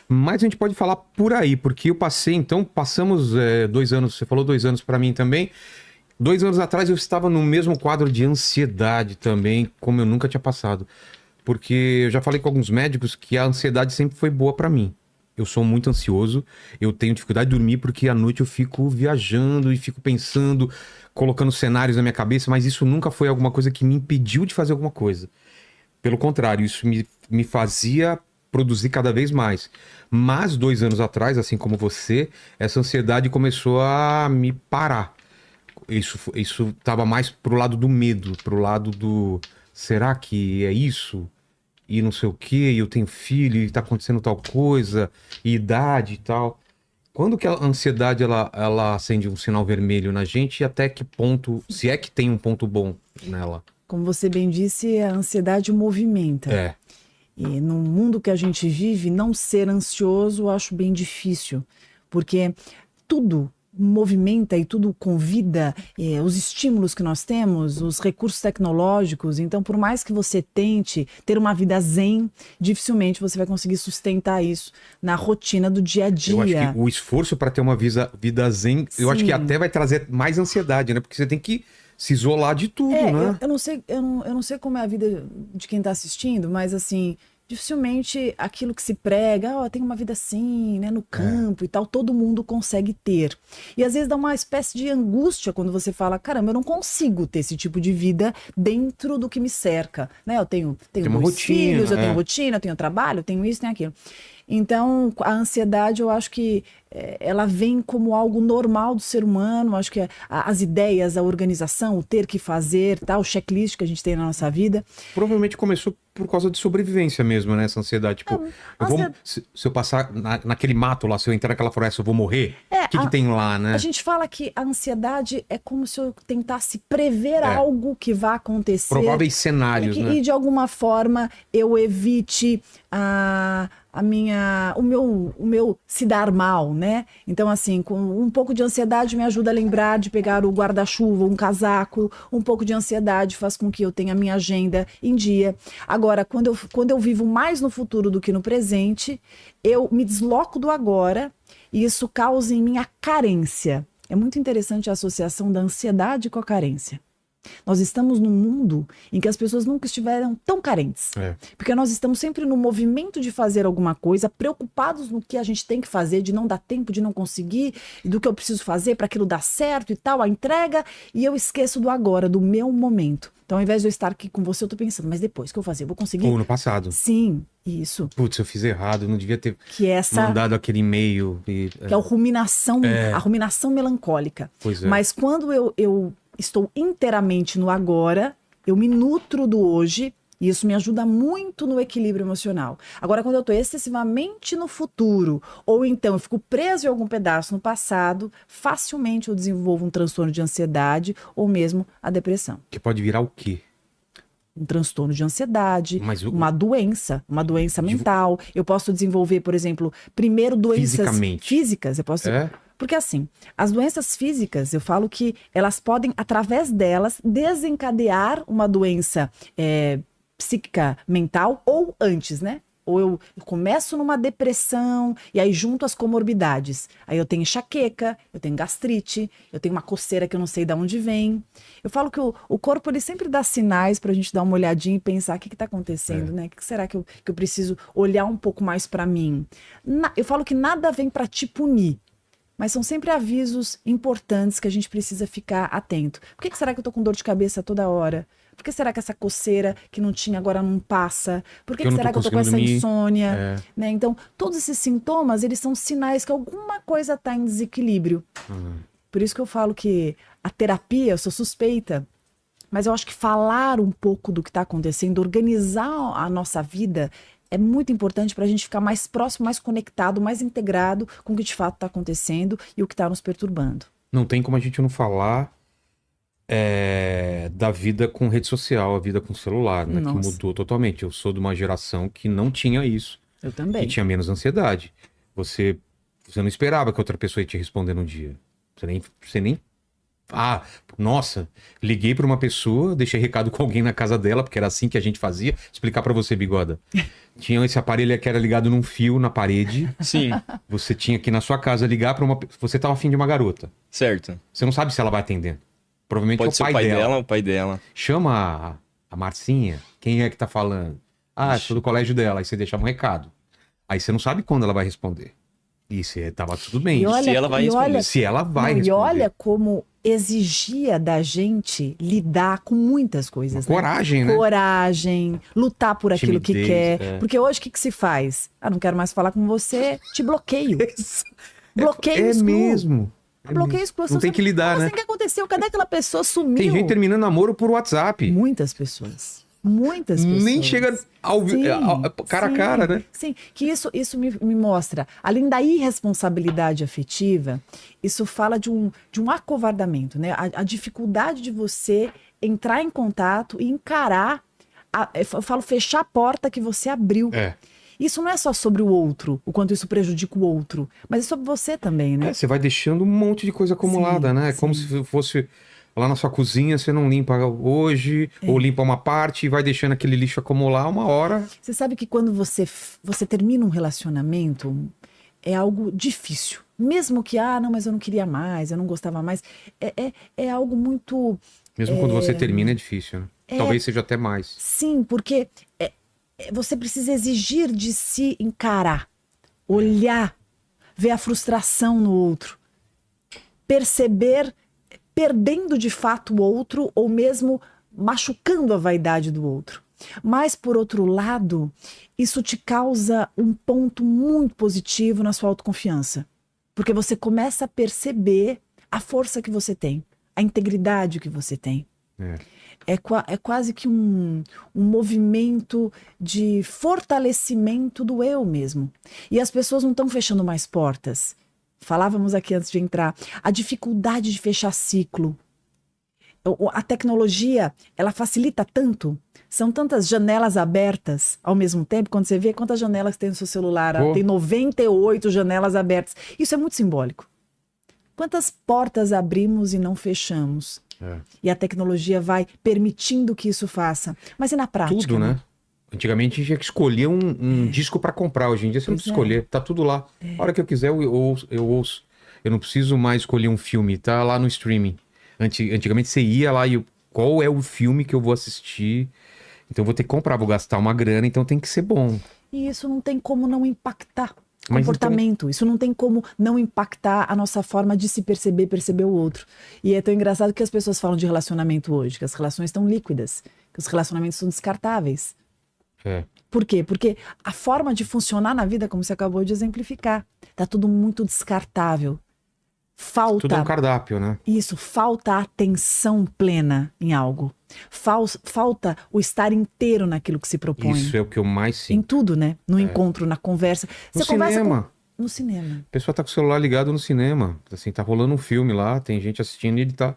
Mas a gente pode falar por aí, porque eu passei, então, passamos 2 anos, você falou 2 anos pra mim também. 2 anos atrás eu estava no mesmo quadro de ansiedade também, como eu nunca tinha passado. Porque eu já falei com alguns médicos que a ansiedade sempre foi boa pra mim. Eu sou muito ansioso, eu tenho dificuldade de dormir porque à noite eu fico viajando e fico pensando, colocando cenários na minha cabeça, mas isso nunca foi alguma coisa que me impediu de fazer alguma coisa. Pelo contrário, isso me fazia produzir cada vez mais. Mas 2 anos atrás, assim como você, essa ansiedade começou a me parar. Isso tava mais pro lado do medo, pro lado do será que é isso? E não sei o quê, e eu tenho filho, e tá acontecendo tal coisa, e idade e tal. Quando que a ansiedade ela acende um sinal vermelho na gente e até que ponto, se é que tem um ponto bom nela? Como você bem disse, a ansiedade movimenta. É, E no mundo que a gente vive, não ser ansioso eu acho bem difícil, porque tudo movimenta e tudo convida os estímulos que nós temos, os recursos tecnológicos. Então, por mais que você tente ter uma vida zen, dificilmente você vai conseguir sustentar isso na rotina do dia a eu acho dia. que o esforço para ter uma vida zen, eu acho que Sim. até vai trazer mais ansiedade, né? Porque você tem que se isolar de tudo, né? Eu não sei, eu não sei como é a vida de quem está assistindo, mas assim, dificilmente aquilo que se prega, ó, tem uma vida assim, né, no campo e tal, todo mundo consegue ter. E às vezes dá uma espécie de angústia quando você fala, caramba, eu não consigo ter esse tipo de vida dentro do que me cerca, né? Eu tenho Tem uma dois rotina, filhos, eu tenho é. rotina, eu tenho trabalho, eu tenho isso, tenho aquilo. Então, a ansiedade, eu acho que ela vem como algo normal do ser humano. Acho que as ideias, a organização, o ter que fazer, tá, o checklist que a gente tem na nossa vida. Provavelmente começou por causa de sobrevivência mesmo, né? Essa ansiedade. Tipo, se eu passar naquele mato lá, se eu entrar naquela floresta, eu vou morrer? O que que tem lá, né? A gente fala que a ansiedade é como se eu tentasse prever algo que vai acontecer. Prováveis cenários, né? E de alguma forma eu evite o meu se dar mal, né? Então, assim, com um pouco de ansiedade me ajuda a lembrar de pegar o guarda-chuva, um casaco. Um pouco de ansiedade faz com que eu tenha a minha agenda em dia. Agora, quando eu vivo mais no futuro do que no presente, eu me desloco do agora e isso causa em mim a carência. É muito interessante a associação da ansiedade com a carência. Nós estamos num mundo em que as pessoas nunca estiveram tão carentes. Porque nós estamos sempre no movimento de fazer alguma coisa, preocupados no que a gente tem que fazer, de não dar tempo, de não conseguir, e do que eu preciso fazer para aquilo dar certo e tal, a entrega, e eu esqueço do agora, do meu momento. Então, ao invés de eu estar aqui com você, eu tô pensando, mas depois que eu fazer, eu vou conseguir? Ou no passado. Sim, isso. Putz, eu fiz errado, eu não devia ter Que mandado aquele e-mail. Que é a ruminação melancólica. Pois é. Mas quando eu estou inteiramente no agora, eu me nutro do hoje, e isso me ajuda muito no equilíbrio emocional. Agora, quando eu estou excessivamente no futuro, ou então eu fico preso em algum pedaço no passado, facilmente eu desenvolvo um transtorno de ansiedade ou mesmo a depressão. Que pode virar o quê? Um transtorno de ansiedade, Mas uma doença mental. Eu posso desenvolver, por exemplo, primeiro doenças Fisicamente. físicas. Eu posso. Porque assim, as doenças físicas, eu falo que elas podem, através delas, desencadear uma doença psíquica mental ou antes, né? Ou eu começo numa depressão e aí junto as comorbidades. Aí eu tenho enxaqueca, eu tenho gastrite, eu tenho uma coceira que eu não sei de onde vem. Eu falo que o corpo ele sempre dá sinais pra gente dar uma olhadinha e pensar o que tá acontecendo, né? O que será que eu preciso olhar um pouco mais pra mim? Eu falo que nada vem pra te punir. Mas são sempre avisos importantes que a gente precisa ficar atento. Por que será que eu tô com dor de cabeça toda hora? Por que será que essa coceira que não tinha agora não passa? Por que será que eu tô com essa insônia? Né? Então, todos esses sintomas, eles são sinais que alguma coisa está em desequilíbrio. Por isso que eu falo que a terapia, eu sou suspeita, mas eu acho que falar um pouco do que está acontecendo, organizar a nossa vida, é muito importante para a gente ficar mais próximo, mais conectado, mais integrado com o que de fato está acontecendo e o que está nos perturbando. Não tem como a gente não falar da vida com rede social, a vida com celular, né? Que mudou totalmente. Eu sou de uma geração que não tinha isso. Eu também. Que tinha menos ansiedade. Você não esperava que outra pessoa ia te responder no dia. Você nem Ah, nossa, liguei pra uma pessoa, deixei recado com alguém na casa dela, porque era assim que a gente fazia. Vou explicar pra você, Bigoda. Tinha esse aparelho que era ligado num fio na parede. Sim, Você tinha que ir na sua casa ligar pra uma... Você tava afim de uma garota. certo. Você não sabe se ela vai atender. Provavelmente Pode é ser o pai dela. o pai dela. Chama a Marcinha. Quem é que tá falando? Ah, sou do colégio dela. Aí você deixava um recado. Aí você não sabe quando ela vai responder. E se tava tudo bem. E olha, Se ela vai e responder. olha- Se ela vai não, responder. e olha como exigia da gente lidar com muitas coisas, né? Coragem, né? Coragem, lutar por aquilo que Timidez, quer. Porque hoje o que se faz? Ah, não quero mais falar com você, te bloqueio. Bloqueio É excluo. mesmo. É Bloqueio mesmo. excluo. Não tem que lidar, né? O que aconteceu? Cadê aquela pessoa? Sumiu. Tem gente terminando namoro por WhatsApp. Muitas pessoas. Muitas pessoas. Nem chega Sim, cara a sim, cara, né? Sim, que isso me mostra, além da irresponsabilidade afetiva, isso fala de um acovardamento, né? A dificuldade de você entrar em contato e encarar, eu falo fechar a porta que você abriu. É. Isso não é só sobre o outro, o quanto isso prejudica o outro, mas é sobre você também, né? É, você vai deixando um monte de coisa acumulada, Sim, né? É como sim. se fosse lá na sua cozinha, você não limpa hoje, ou limpa uma parte e vai deixando aquele lixo acumular uma hora. Você sabe que quando você termina um relacionamento, é algo difícil. Mesmo que, não, mas eu não queria mais, eu não gostava mais. É algo muito. Mesmo quando você termina é difícil, né? Talvez seja até mais. Sim, porque você precisa exigir de si encarar, olhar, ver a frustração no outro, perceber, perdendo de fato o outro ou mesmo machucando a vaidade do outro. Mas, por outro lado, isso te causa um ponto muito positivo na sua autoconfiança. Porque você começa a perceber a força que você tem, a integridade que você tem. É quase que um movimento de fortalecimento do eu mesmo. E as pessoas não estão fechando mais portas. Falávamos aqui antes de entrar, a dificuldade de fechar ciclo. A tecnologia, ela facilita tanto. São tantas janelas abertas ao mesmo tempo. Quando você vê quantas janelas tem no seu celular, tem 98 janelas abertas. Isso é muito simbólico. Quantas portas abrimos e não fechamos? E a tecnologia vai permitindo que isso faça. Mas e na prática? Tudo, né? Antigamente a gente tinha que escolher um disco pra comprar. Hoje em dia você não precisa escolher. Tá tudo lá. A hora que eu quiser, eu ouço. Eu não preciso mais escolher um filme. Tá lá no streaming. Antigamente você ia lá e qual é o filme que eu vou assistir? Então eu vou ter que comprar, vou gastar uma grana, então tem que ser bom. E isso não tem como não impactar o Mas comportamento. então... Isso não tem como não impactar a nossa forma de se perceber o outro. E é tão engraçado que as pessoas falam de relacionamento hoje, que as relações estão líquidas, que os relacionamentos são descartáveis. Por quê? Porque a forma de funcionar na vida, como você acabou de exemplificar, tá tudo muito descartável. Falta... Tudo é um cardápio, né? Isso, falta a atenção plena em algo. Falta o estar inteiro naquilo que se propõe. Isso é o que eu mais Em sinto. tudo, né? No encontro, na conversa. No Você conversa cinema. no cinema. A pessoa tá com o celular ligado no cinema. Assim, tá rolando um filme lá, tem gente assistindo e ele tá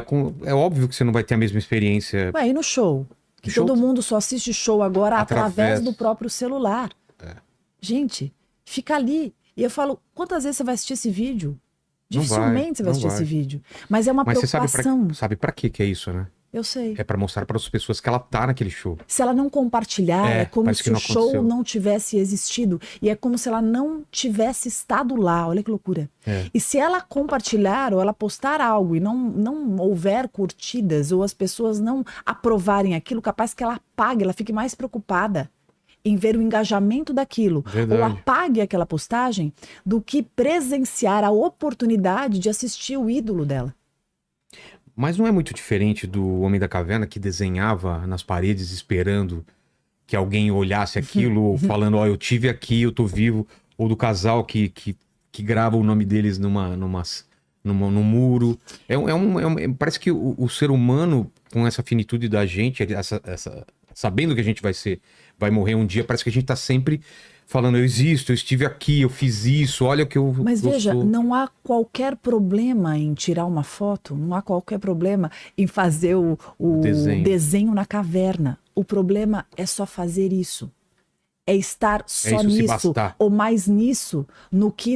com... É óbvio que você não vai ter a mesma experiência. Ué, e no show? Que Show- todo mundo só assiste show agora através Através do próprio celular. Gente, fica ali. E eu falo, quantas vezes você vai assistir esse vídeo? Não Dificilmente você vai não assistir vai. esse vídeo. Mas é uma Mas você preocupação. sabe pra quê que é isso, né? Eu sei. É pra mostrar para as pessoas que ela tá naquele show. Se ela não compartilhar, é como parece se que o não show aconteceu. não tivesse existido. E é como se ela não tivesse estado lá. Olha que loucura. E se ela compartilhar ou ela postar algo e não houver curtidas ou as pessoas não aprovarem aquilo, capaz que ela apague, ela fique mais preocupada em ver o engajamento daquilo. Verdade. Ou apague aquela postagem do que presenciar a oportunidade de assistir o ídolo dela. Mas não é muito diferente do Homem da Caverna que desenhava nas paredes esperando que alguém olhasse aquilo, ou falando, ó, eu tive aqui, eu tô vivo, ou do casal que grava o nome deles num muro. Parece que o ser humano, com essa finitude da gente, sabendo que a gente vai morrer um dia, parece que a gente tá sempre falando, eu existo, eu estive aqui, eu fiz isso, olha o que eu Mas veja, sou. não há qualquer problema em tirar uma foto, não há qualquer problema em fazer o desenho na caverna. O problema é só fazer isso. É estar só isso, se nisso, bastar. ou mais nisso,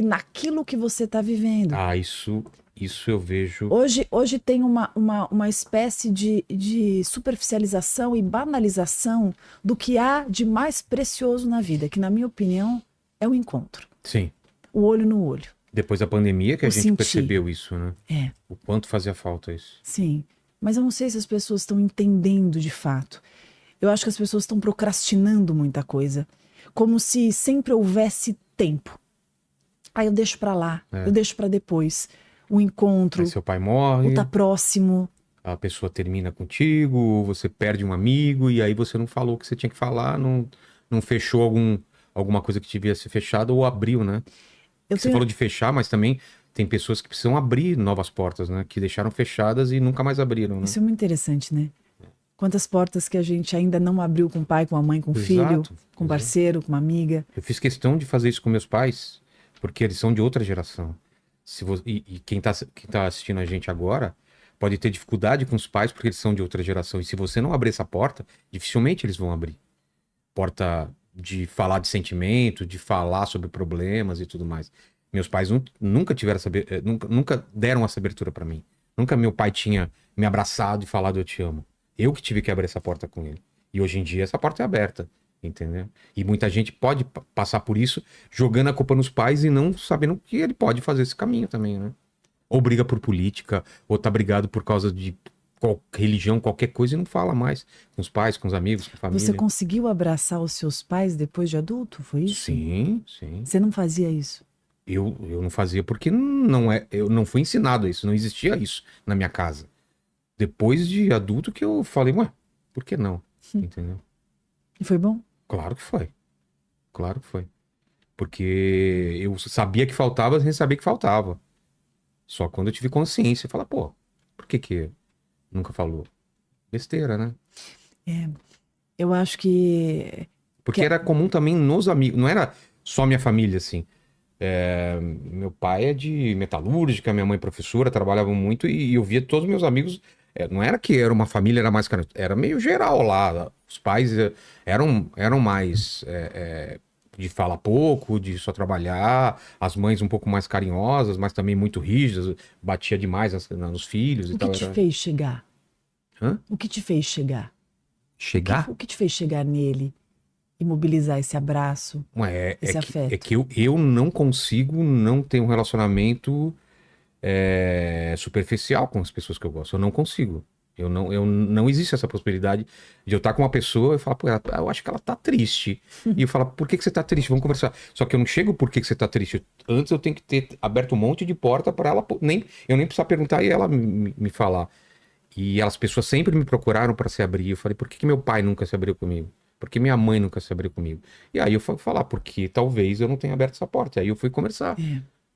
naquilo que você está vivendo. Ah, isso Isso eu vejo. Hoje tem uma espécie de superficialização e banalização do que há de mais precioso na vida, que, na minha opinião, é o encontro. Sim. O olho no olho. Depois da pandemia que a O gente sentir. percebeu isso, né? É, O quanto fazia falta isso. sim. Mas eu não sei se as pessoas estão entendendo de fato. Eu acho que as pessoas estão procrastinando muita coisa. Como se sempre houvesse tempo. Aí eu deixo pra lá, eu deixo pra depois. O encontro, Aí seu pai o morre, tá próximo. a pessoa termina contigo, você perde um amigo, e aí você não falou o que você tinha que falar, não fechou alguma coisa que devia ser fechada ou abriu, né? Você falou de fechar, mas também tem pessoas que precisam abrir novas portas, né? Que deixaram fechadas e nunca mais abriram, né? Isso é muito interessante, né? Quantas portas que a gente ainda não abriu com o pai, com a mãe, com o filho, Exato, com o parceiro, com uma amiga. Eu fiz questão de fazer isso com meus pais, porque eles são de outra geração. E quem tá assistindo a gente agora pode ter dificuldade com os pais porque eles são de outra geração. E se você não abrir essa porta, dificilmente eles vão abrir. Porta de falar de sentimento, de falar sobre problemas e tudo mais. Meus pais nunca tiveram nunca deram essa abertura pra mim. Nunca meu pai tinha me abraçado e falado eu te amo. Eu que tive que abrir essa porta com ele. E hoje em dia essa porta é aberta, entendeu? E muita gente pode passar por isso jogando a culpa nos pais e não sabendo que ele pode fazer esse caminho também, né? Ou briga por política, ou tá brigado por causa de religião, qualquer coisa, e não fala mais com os pais, com os amigos, com a família. Você conseguiu abraçar os seus pais depois de adulto? Foi isso? Sim, sim. Você não fazia isso? Eu não fazia porque eu não fui ensinado a isso, não existia isso na minha casa. Depois de adulto que eu falei, ué, por que não? Entendeu? E foi bom? Claro que foi. Claro que foi. Porque eu sabia que faltava sem saber que faltava. Só quando eu tive consciência, falar, pô, por que nunca falou? Besteira, né? Eu acho que Porque era comum também nos amigos, não era só minha família, assim. Meu pai é de metalúrgica, minha mãe é professora, trabalhavam muito e eu via todos os meus amigos. Não era que era uma família, era mais carente, era meio geral lá. Os pais eram mais de falar pouco, de só trabalhar, as mães um pouco mais carinhosas, mas também muito rígidas, batia demais nos filhos e o tal. que te fez chegar? Hã? O que te fez chegar? Chegar? O que te fez chegar nele e mobilizar esse abraço, esse afeto? É que eu não consigo não ter um relacionamento superficial com as pessoas que eu gosto. Eu não consigo. Não existe essa possibilidade de eu estar com uma pessoa e falar, pô, eu acho que ela tá triste. E eu falo, por que você tá triste? Vamos conversar. Só que eu não chego por que você tá triste. Antes eu tenho que ter aberto um monte de porta para ela, eu nem precisar perguntar e ela me falar. E as pessoas sempre me procuraram para se abrir. Eu falei, por que meu pai nunca se abriu comigo? Por que minha mãe nunca se abriu comigo? E aí eu fui falar, porque talvez eu não tenha aberto essa porta. E aí eu fui conversar.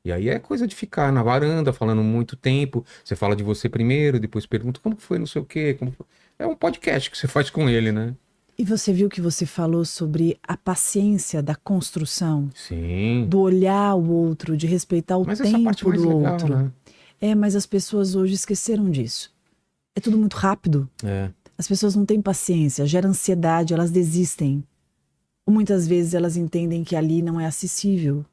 E aí é coisa de ficar na varanda, falando muito tempo. Você fala de você primeiro, depois pergunta como foi, não sei o quê. É um podcast que você faz com ele, né? E você viu que você falou sobre a paciência da construção? Sim. Do olhar o outro, de respeitar o Mas tempo essa parte mais do legal, outro. né? Mas as pessoas hoje esqueceram disso. É tudo muito rápido. As pessoas não têm paciência, gera ansiedade, elas desistem. Ou muitas vezes elas entendem que ali não é acessível.